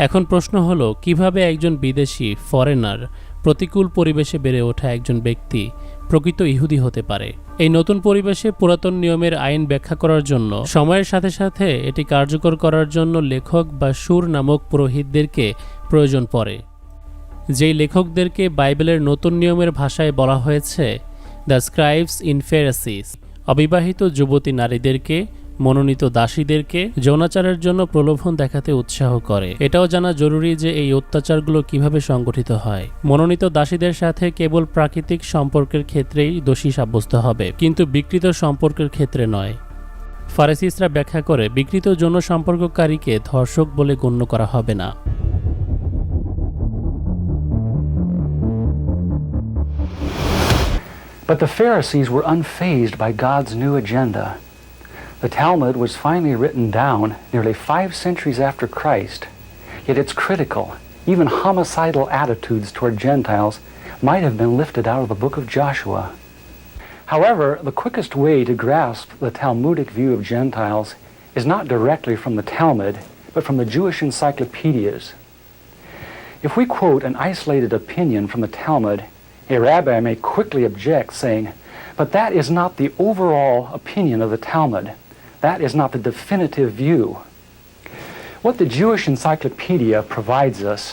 এখন প্রশ্ন হলো, কিভাবে একজন বিদেশি ফরেনার প্রতিকূল পরিবেশে বেড়ে ওঠা একজন ব্যক্তি প্রকৃত ইহুদি হতে পারে। এই নতুন পরিবেশে পুরাতন নিয়মের আইন ব্যাখ্যা করার জন্য, সময়ের সাথে সাথে এটি কার্যকর করার জন্য লেখক বা সুর নামক পুরোহিতদেরকে প্রয়োজন পড়ে, যেই লেখকদেরকে বাইবেলের নতুন নিয়মের ভাষায় বলা হয়েছে দ্য স্ক্রাইবস ইন ফেরাসিস। অবিবাহিত যুবতী নারীদেরকে, মনোনীত দাসীদেরকে যৌনাচারের জন্য প্রলোভন দেখাতে উৎসাহ করে। এটাও জানা জরুরি যে এই অত্যাচারগুলো কিভাবে সংগঠিত হয়। মনোনীত দাসীদের সাথে কেবল প্রাকৃতিক সম্পর্কের ক্ষেত্রেই দোষী সাব্যস্ত হবে, কিন্তু বিকৃত সম্পর্কের ক্ষেত্রে নয়। ফারিসিসরা ব্যাখ্যা করে, বিকৃত যৌন সম্পর্ককারীকে ধর্ষক বলে গণ্য করা হবে না। But the Pharisees were unfazed by God's new agenda. The Talmud was finally written down nearly 5 centuries after Christ, yet its critical, even homicidal attitudes toward Gentiles might have been lifted out of the book of Joshua. However, the quickest way to grasp the Talmudic view of Gentiles is not directly from the Talmud, but from the Jewish encyclopedias. If we quote an isolated opinion from the Talmud, a rabbi may quickly object, saying, "But that is not the overall opinion of the Talmud. That is not the definitive view." What the Jewish Encyclopedia provides us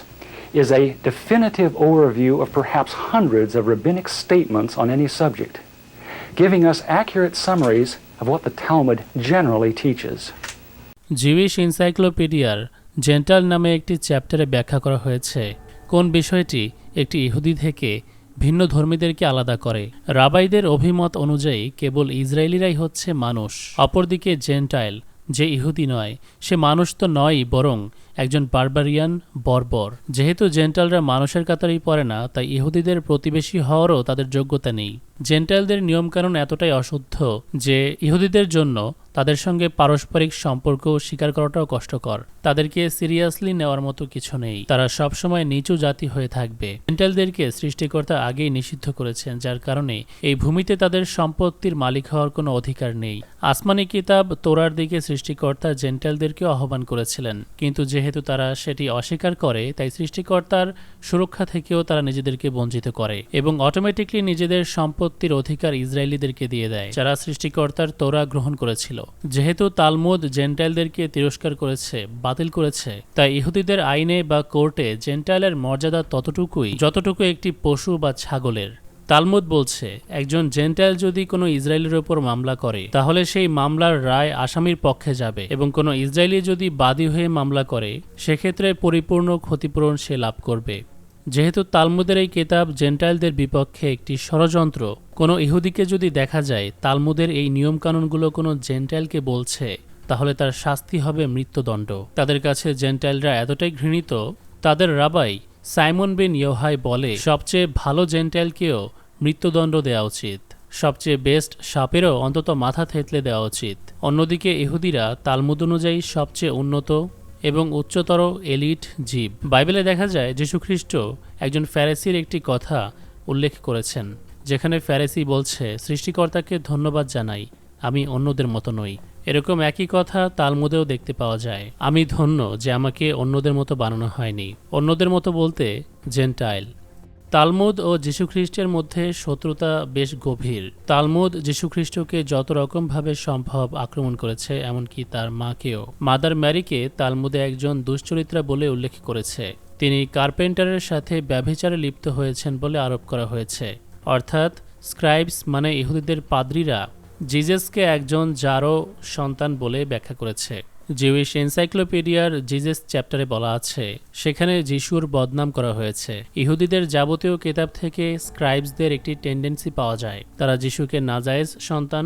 is a definitive overview of perhaps hundreds of rabbinic statements on any subject, giving us accurate summaries of what the Talmud generally teaches. Jewish এনসাইক্লোপিডিয়ার gentile নামে একটি চ্যাপ্টারে ব্যাখ্যা করা হয়েছে কোন বিষয়টি একটি ইহুদি থেকে ভিন্ন ধর্মীদেরকে আলাদা করে। রাবাইদের অভিমত অনুযায়ী কেবল ইসরায়েলিরাই হচ্ছে মানুষ। অপরদিকে জেন্টাইল, যে ইহুদি নয়, সে মানুষ তো নয়ই, বরং একজন বারবারিয়ান, বর্বর। যেহেতু জেন্টাইলরা মানুষের কাতারেই পড়ে না, তাই ইহুদিদের প্রতিবেশী হওয়ারও তাদের যোগ্যতা নেই। জেন্টাইলদের নিয়মকানুন এতটাই অশুদ্ধ যে ইহুদিদের জন্য তাদের সঙ্গে পারস্পরিক সম্পর্ক স্বীকার করাটাও কষ্টকর। তাদেরকে সিরিয়াসলি নেওয়ার মতো কিছু নেই। তারা সবসময় নিচু জাতি হয়ে থাকবে। জেন্টাইলদেরকে সৃষ্টিকর্তা আগেই নিষিদ্ধ করেছেন, যার কারণে এই ভূমিতে তাদের সম্পত্তির মালিক হওয়ার কোনো অধিকার নেই। আসমানি কিতাব তোরার দিকে সৃষ্টিকর্তা জেন্টাইলদেরকেও আহ্বান করেছিলেন, কিন্তু যেহেতু তারা সেটি অস্বীকার করে, তাই সৃষ্টিকর্তার সুরক্ষা থেকেও তারা নিজেদেরকে বঞ্চিত করে এবং অটোমেটিকলি নিজেদের সম্পত্তির অধিকার ইসরায়েলিদেরকে দিয়ে দেয়, যারা সৃষ্টিকর্তার তোরা গ্রহণ করেছিল। যেহেতু তালমুদ জেন্টাইলদেরকে তিরস্কার করেছে, বাতিল করেছে, তাই ইহুদিদের আইনে বা কোর্টে জেন্টাইলের মর্যাদা ততটুকুই যতটুকু একটি পশু বা ছাগলের। তালমুদ বলছে, একজন জেন্টাইল যদি কোনো ইসরায়েলের ওপর মামলা করে, তাহলে সেই মামলার রায় আসামির পক্ষে যাবে, এবং কোনো ইসরায়েলি যদি বাদী হয়ে মামলা করে, সেক্ষেত্রে পরিপূর্ণ ক্ষতিপূরণ সে লাভ করবে। যেহেতু তালমুদের এই কিতাব জেন্টাইলদের বিপক্ষে একটি ষড়যন্ত্র, কোনো ইহুদিকে যদি দেখা যায় তালমুদের এই নিয়মকানুনগুলো কোনো জেন্টাইলকে বলছে, তাহলে তার শাস্তি হবে মৃত্যুদণ্ড। তাদের কাছে জেন্টাইলরা এতটাই ঘৃণিত, তাদের রাবাই সাইমন বিন ইয়োহাই বলে, সবচেয়ে ভালো জেন্টাইলকেও মৃত্যুদণ্ড দেওয়া উচিত, সবচেয়ে বেস্ট সাপেরও অন্তত মাথা থেতলে দেওয়া উচিত। অন্যদিকে ইহুদিরা তালমুদ অনুযায়ী সবচেয়ে উন্নত এবং উচ্চতর এলিট জীব। বাইবেলে দেখা যায় যীশুখ্রিস্ট একজন ফ্যারিসির একটি কথা উল্লেখ করেছেন, যেখানে ফ্যারিসি বলছে, সৃষ্টিকর্তাকে ধন্যবাদ জানাই, আমি অন্যদের মতো নই। এরকম একই কথা তালমুদেও দেখতে পাওয়া যায়। আমি ধন্য যে আমাকে অন্যদের মতো বানানো হয়নি। অন্যদের মতো বলতে জেন্টাইল। তালমুদ ও যীশুখ্রিস্টের মধ্যে শত্রুতা বেশ গভীর। তালমুদ যীশুখ্রিস্টকে যত রকমভাবে সম্ভব আক্রমণ করেছে, এমনকি তার মাকেও। মাদার ম্যারিকে তালমুদে একজন দুশ্চরিত্রা বলে উল্লেখ করেছে। তিনি কার্পেন্টারের সাথে ব্যভিচারে লিপ্ত হয়েছেন বলে আরোপ করা হয়েছে। অর্থাৎ স্ক্রাইবস মানে ইহুদিদের পাদ্রীরা জিজাসকে একজন জারো সন্তান বলে ব্যাখ্যা করেছে। জিউইশ এনসাইক্লোপিডিয়ার জিজাস চ্যাপ্টারে বলা আছে, সেখানে যিশুর বদনাম করা হয়েছে। ইহুদিদের যাবতীয় কিতাব থেকে স্ক্রাইবসদের একটি টেন্ডেন্সি পাওয়া যায়। তারা যিশুকে নাজায়েজ সন্তান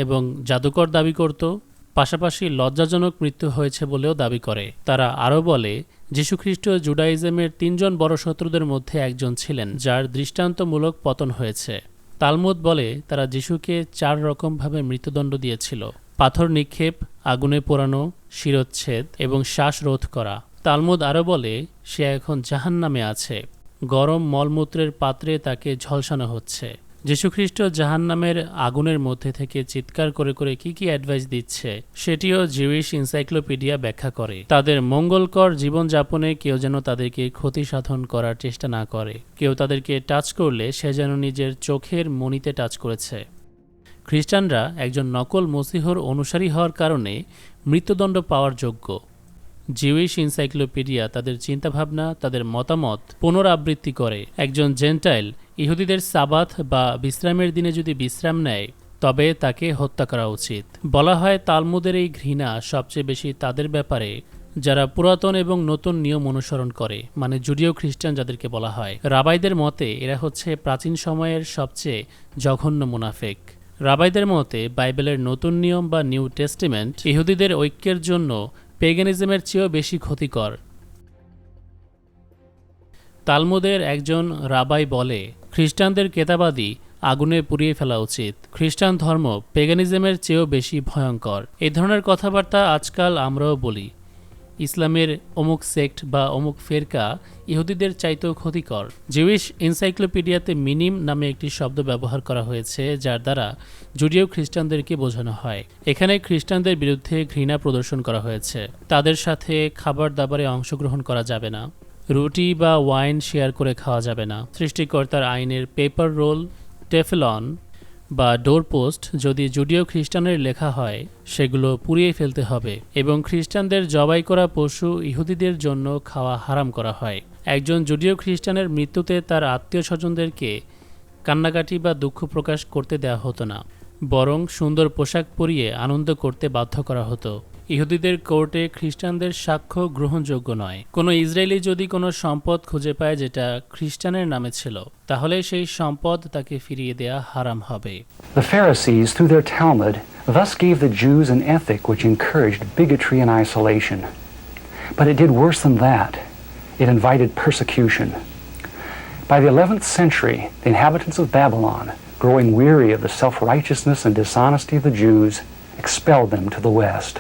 এবং জাদুকর দাবি করত, পাশাপাশি লজ্জাজনক মৃত্যু হয়েছে বলেও দাবি করে। তারা আরও বলে, যীশুখ্রিস্ট জুডাইজমের 3 জন বড় শত্রুদের মধ্যে একজন ছিলেন, যার দৃষ্টান্তমূলক পতন হয়েছে। তালমুদ বলে, তারা যিশুকে 4 রকমভাবে মৃত্যুদণ্ড দিয়েছিল: পাথর নিক্ষেপ, আগুনে পোড়ানো, শিরচ্ছেদ এবং শ্বাসরোধ করা। তালমুদ আরও বলে, সে এখন জাহান্নামে আছে। গরম মলমূত্রের পাত্রে তাকে ঝলসানো হচ্ছে। যীশুখ্রিস্ট জাহান্নামের আগুনের মধ্যে থেকে চিৎকার করে করে কি কি অ্যাডভাইস দিচ্ছে সেটিও জিউইশ এনসাইক্লোপিডিয়া ব্যাখ্যা করে। তাদের মঙ্গলকর জীবনযাপনে কেউ যেন তাদেরকে ক্ষতি সাধন করার চেষ্টা না করে, কেউ তাদেরকে টাচ করলে সে যেন নিজের চোখের মণিতে টাচ করেছে। খ্রিস্টানরা একজন নকল মসিহর অনুসারী হওয়ার কারণে মৃত্যুদণ্ড পাওয়ার যোগ্য। জিউইশ এনসাইক্লোপিডিয়া তাদের চিন্তাভাবনা, তাদের মতামত পুনরাবৃত্তি করে। একজন জেন্টাইল ইহুদিদের সাবাত বা বিশ্রামের দিনে যদি বিশ্রাম নেয় তবে তাকে হত্যা করা উচিত। বলা হয় তালমুদের এই ঘৃণা সবচেয়ে বেশি তাদের ব্যাপারে যারা পুরাতন এবং নতুন নিয়ম অনুসরণ করে, মানে জুডিও খ্রিস্টান যাদেরকে বলা হয়। রাবাইদের মতে এরা হচ্ছে প্রাচীন সময়ের সবচেয়ে জঘন্য মুনাফিক। রাবাইদের মতে বাইবেলের নতুন নিয়ম বা নিউ টেস্টিমেন্ট ইহুদিদের ঐক্যের জন্য পেগানিজমের চেয়েও বেশি ক্ষতিকর। তালমুদের একজন রাবাই বলে, খ্রিস্টানদের কেতাবাদি আগুনে পুড়িয়ে ফেলা উচিত। খ্রিস্টান ধর্ম পেগানিজমের চেয়েও বেশি ভয়ঙ্কর। এই ধরনের কথাবার্তা আজকাল আমরাও বলি। ইসলামের অমুক সেক্ট বা অমুক ফেরকা ইহুদিদের চাইতেও ক্ষতিকর। জিউইশ এনসাইক্লোপিডিয়াতে মিনিম নামে একটি শব্দ ব্যবহার করা হয়েছে, যার দ্বারা জুডিও খ্রিস্টানদেরকে বোঝানো হয়। এখানে খ্রিস্টানদের বিরুদ্ধে ঘৃণা প্রদর্শন করা হয়েছে। তাদের সাথে খাবার দাবারে অংশগ্রহণ করা যাবে না, রুটি বা ওয়াইন শেয়ার করে খাওয়া যাবে না। সৃষ্টিকর্তার আইনের পেপার রোল, টেফলন বা ডোরপোস্ট যদি জুডিও খ্রিস্টানের লেখা হয় সেগুলো পুড়িয়ে ফেলতে হবে, এবং খ্রিস্টানদের জবাই করা পশু ইহুদিদের জন্য খাওয়া হারাম করা হয়। একজন জুডিও খ্রিস্টানের মৃত্যুতে তার আত্মীয় স্বজনদেরকে কান্নাকাটি বা দুঃখ প্রকাশ করতে দেওয়া হতো না, বরং সুন্দর পোশাক পরিয়ে আনন্দ করতে বাধ্য করা হতো। ইহুদিদের কোর্টে খ্রিস্টানদের সাক্ষ্য গ্রহণযোগ্য নয়। কোনো ইসরায়েলি যদি কোনো সম্পদ খুঁজে পায় যেটা খ্রিস্টানের নামে ছিল, তাহলে সেই সম্পদ তাকে ফিরিয়ে দেয়া হারাম হবে। The Pharisees, through their Talmud, thus gave the Jews an ethic which encouraged bigotry and isolation. But it did worse than that. It invited persecution. By the 11th century, the inhabitants of Babylon, growing weary of the self-righteousness and dishonesty of the Jews, expelled them to the west.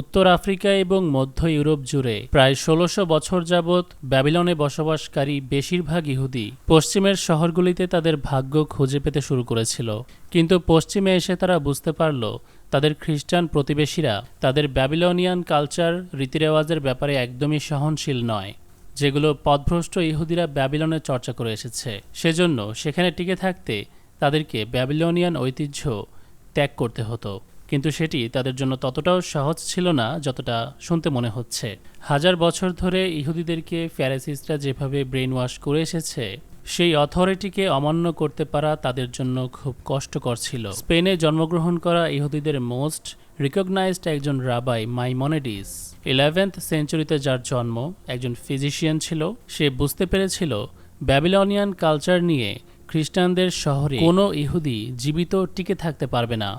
উত্তর Africa এবং মধ্য Europe জুড়ে প্রায় ১৬০০ বছর যাবৎ ব্যাবিলনে বসবাসকারী বেশিরভাগ ইহুদি পশ্চিমের শহরগুলিতে তাদের ভাগ্য খুঁজে পেতে শুরু করেছিল। কিন্তু পশ্চিমে এসে তারা বুঝতে পারল তাদের খ্রিস্টান প্রতিবেশীরা তাদের ব্যাবিলনিয়ান কালচার, রীতিরেওয়াজের ব্যাপারে একদমই সহনশীল নয়, যেগুলো পথভ্রষ্ট ইহুদিরা ব্যাবিলনে চর্চা করে এসেছে। সেজন্য সেখানে টিকে থাকতে তাদেরকে ব্যাবিলনিয়ান ঐতিহ্য ত্যাগ করতে হতো। কিন্তু সেটি তাদের জন্য ততটাও সহজ ছিল না যতটা শুনতে মনে হচ্ছে। হাজার বছর ধরে ইহুদিদেরকে ফ্যারিসিসরা যেভাবে ব্রেন ওয়াশ করে এসেছে, সেই অথরিটিকে অমান্য করতে পারা তাদের জন্য খুব কষ্টকর ছিল। স্পেনে জন্মগ্রহণ করা ইহুদিদের মোস্ট রিকগনাইজড একজন রাবাই মাইমনিডিস, 11th সেঞ্চুরিতে যার জন্ম, একজন ফিজিশিয়ান ছিল। সে বুঝতে পেরেছিল ব্যাবিলনিয়ান কালচার নিয়ে খ্রিস্টানদের শহরে কোনো ইহুদি জীবিত টিকে থাকতে পারবে না।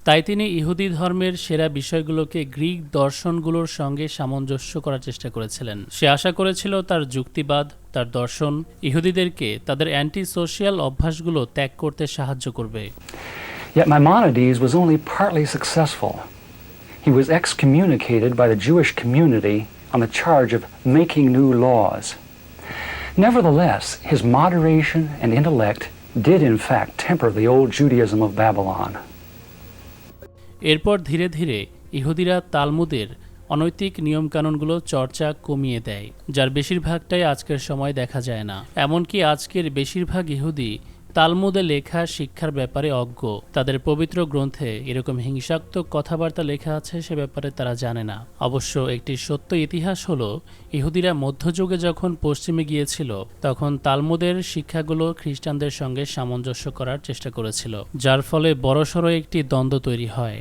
তাই তিনি ইহুদি ধর্মের সেরা বিষয়গুলোকে গ্রিক দর্শনগুলোর সঙ্গে সামঞ্জস্য করার চেষ্টা করেছিলেন। সে আশা করেছিল তার যুক্তিবাদ, তার দর্শন ইহুদিদেরকে তাদের অ্যান্টি সোশিয়াল অভ্যাসগুলো ত্যাগ করতে সাহায্য করবে। Yet Maimonides was only partly successful. He was excommunicated by the Jewish community on the charge of making new laws. Nevertheless, his moderation and intellect did in fact temper the old Judaism of Babylon. এরপর ধীরে ধীরে ইহুদিরা তালমুদের অনৈতিক নিয়মকানুনগুলো চর্চা কমিয়ে দেয়, যার বেশিরভাগটাই আজকের সময় দেখা যায় না। এমনকি আজকের বেশিরভাগ ইহুদি তালমুদে লেখা শিক্ষার ব্যাপারে অজ্ঞ। তাদের পবিত্র গ্রন্থে এরকম হিংসাত্মক কথাবার্তা লেখা আছে সে ব্যাপারে তারা জানে না। অবশ্য একটি সত্য ইতিহাস হলো, ইহুদিরা মধ্যযুগে যখন পশ্চিমে গিয়েছিল তখন তালমুদের শিক্ষাগুলো খ্রিস্টানদের সঙ্গে সামঞ্জস্য করার চেষ্টা করেছিল, যার ফলে বড়সড় একটি দ্বন্দ্ব তৈরি হয়।